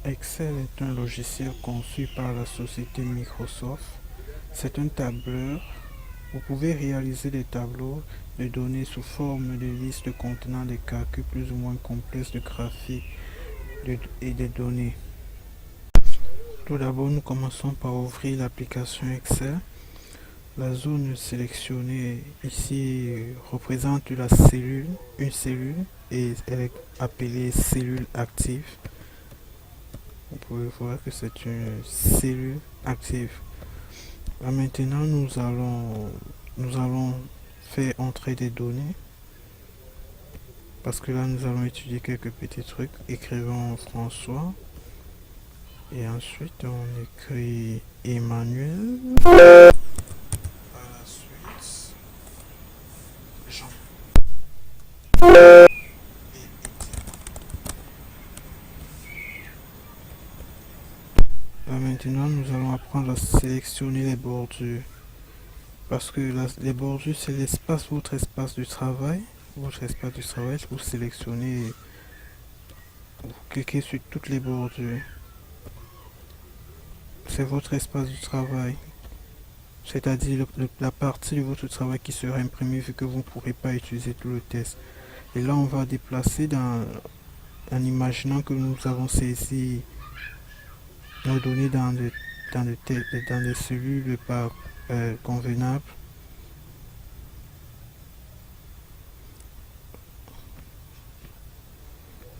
Excel est un logiciel conçu par la société Microsoft. C'est un tableur. Vous pouvez réaliser des tableaux de données sous forme de listes contenant des calculs plus ou moins complexes de graphiques et des données. Tout d'abord, nous commençons par ouvrir l'application Excel. La zone sélectionnée ici représente une cellule, et elle est appelée cellule active. Vous pouvez voir que c'est une cellule active. Là, maintenant, nous allons faire entrer des données parce que là, nous allons étudier quelques petits trucs. Écrivons François et ensuite on écrit Emmanuel. Par la suite, Jean et Étienne. Là, maintenant, nous allons apprendre à sélectionner les bordures. Parce que les bordures, c'est votre espace du travail. Votre espace du travail, vous sélectionnez, vous cliquez sur toutes les bordures. C'est votre espace du travail. C'est-à-dire la partie de votre travail qui sera imprimée vu que vous ne pourrez pas utiliser tout le test. Et là, on va déplacer en imaginant que nous avons saisi nos données dans des cellules pas convenables.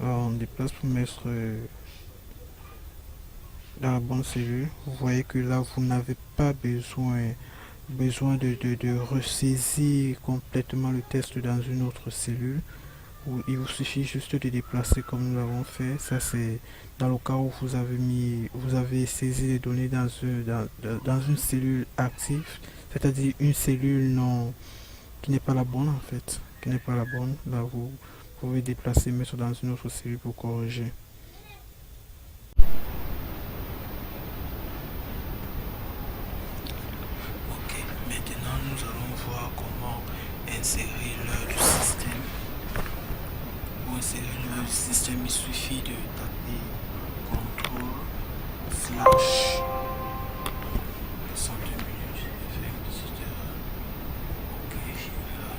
Alors, on déplace pour mettre dans la bonne cellule. Vous voyez que là, vous n'avez pas besoin de ressaisir complètement le test dans une autre cellule. Il vous suffit juste de déplacer comme nous l'avons fait. Ça, c'est dans le cas où vous avez saisi les données dans une cellule active, c'est-à-dire une cellule qui n'est pas la bonne en fait, qui n'est pas la bonne. Là, vous pouvez déplacer, mettre dans une autre cellule pour corriger. Ok, maintenant nous allons voir comment insérer l'heure du système. Pour insérer l'heure du système, il suffit de taper CTRL/. 62 minutes, faire une petite erreur. Ok, là.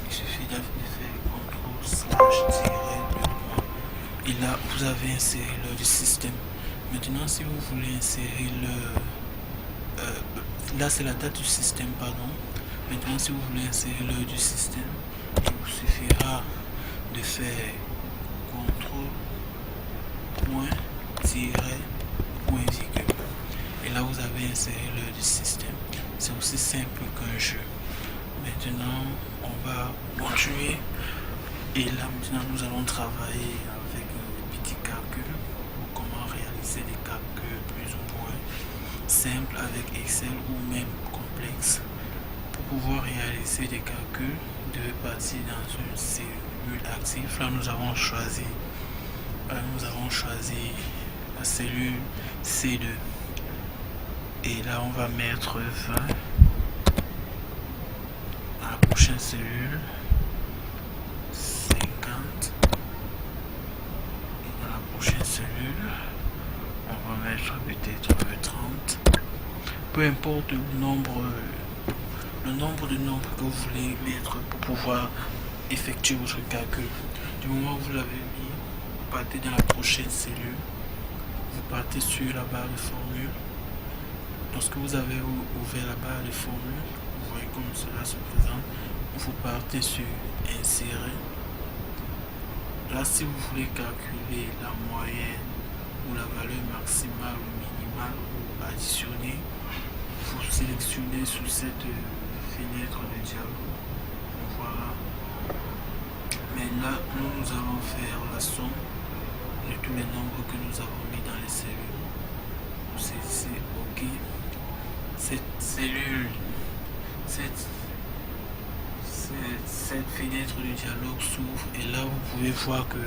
Il suffit de faire CTRL/-2. Et là, vous avez inséré l'heure du système. Maintenant, si vous voulez insérer là, c'est la date du système, pardon. Maintenant, si vous voulez insérer l'heure du système, il vous suffira de faire CTRL, point, tiret, point, virgule. Et là, vous avez inséré l'heure du système. C'est aussi simple qu'un jeu. Maintenant, on va continuer. Et là, maintenant, nous allons travailler avec un petit calcul pour comment réaliser des calculs plus ou moins simples avec Excel ou même complexes. Pour pouvoir réaliser des calculs, vous devez partir dans une cellule active. Là, nous avons choisi la cellule C2. Et là, on va mettre 20. Dans la prochaine cellule, 50. Et dans la prochaine cellule, on va mettre peut-être 30. Peu importe le nombre de nombres que vous voulez mettre pour pouvoir effectuer votre calcul. Du moment où vous l'avez mis, vous partez dans la prochaine cellule. Vous partez sur la barre de formule. Lorsque vous avez ouvert la barre de formule, vous voyez comme cela se présente. Vous partez sur insérer. Là, si vous voulez calculer la moyenne ou la valeur maximale ou minimale ou additionner, vous sélectionnez sur cette fenêtre de dialogue. Voilà. Mais là, nous allons faire la somme de tous les nombres que nous avons mis dans les cellules. Vous saisissez OK. Cette cellule, cette fenêtre de dialogue s'ouvre et là vous pouvez voir que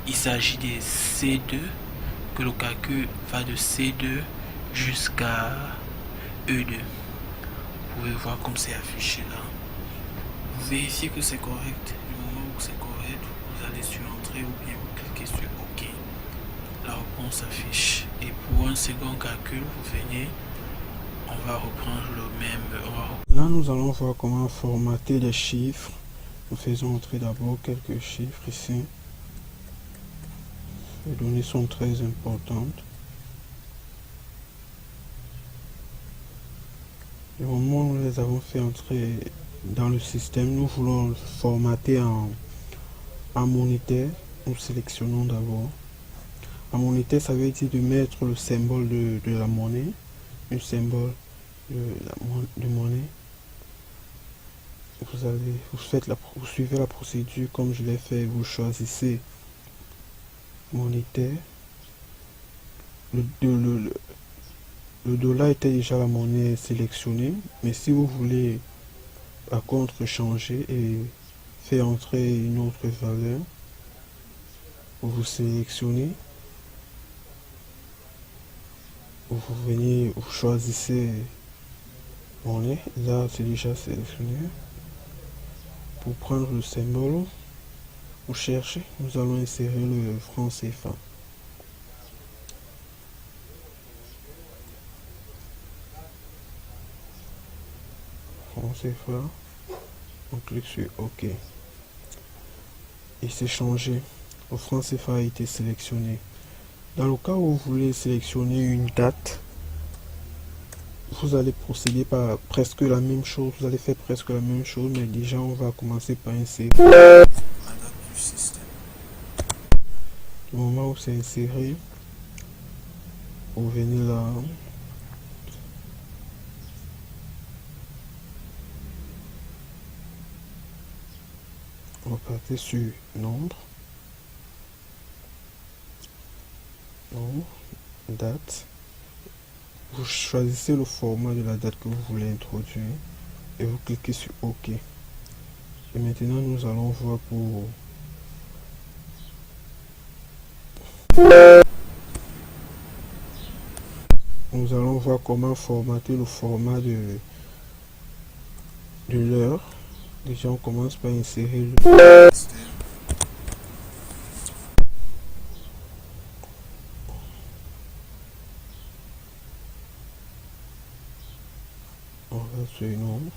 il s'agit des C2, que le calcul va de C2 jusqu'à E2. Vous pouvez voir comme c'est affiché là. vérifiez que c'est correct. Du moment où c'est correct, vous allez sur Entrée ou bien vous cliquez sur OK. La réponse s'affiche. Et pour un second calcul, vous venez, on va reprendre le même. Là, nous allons voir comment formater les chiffres. Nous faisons entrer d'abord quelques chiffres ici. Les données sont très importantes. Du moment où nous les avons fait entrer dans le système, nous voulons le formater en monétaire. Nous sélectionnons d'abord. En monétaire, ça veut dire de mettre le symbole de la monnaie, le symbole de monnaie. Vous suivez la procédure comme je l'ai fait. Vous choisissez monétaire. Le dollar était déjà la monnaie sélectionnée, mais si vous voulez par contre changer et faire entrer une autre valeur, vous sélectionnez, vous venez, vous choisissez monnaie, là c'est déjà sélectionné. Pour prendre le symbole, vous cherchez, nous allons insérer le franc CFA. Franc CFA, on clique sur OK. Et c'est changé. Le franc CFA a été sélectionné. Dans le cas où vous voulez sélectionner une date, vous allez procéder par presque la même chose. Vous allez faire presque la même chose, mais déjà on va commencer par insérer la date du système. Du moment où c'est inséré, vous venez là. On va partir sur nombre, date. Vous choisissez le format de la date que vous voulez introduire et vous cliquez sur OK. Et maintenant nous allons voir pour comment formater le format de l'heure. Déjà on commence par insérer le système. On va sur nombre.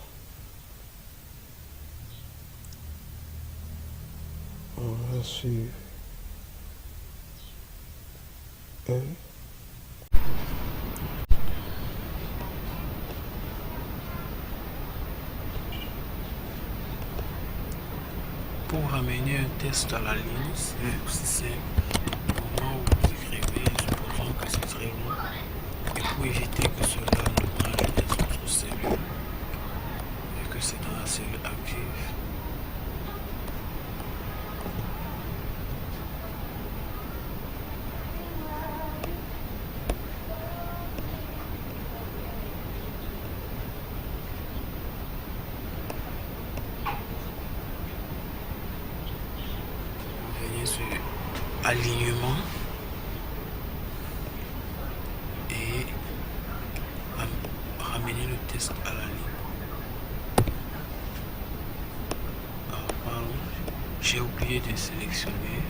On va sur heure. Pour ramener un test à la ligne, c'est aussi simple. Au moment où vous écrivez, supposons que c'est très long, et pour éviter que cela ne mange des autres cellules, et que c'est dans la cellule active, vous venez sur alignement et ramener le test à la ligne. Pardon, j'ai oublié de sélectionner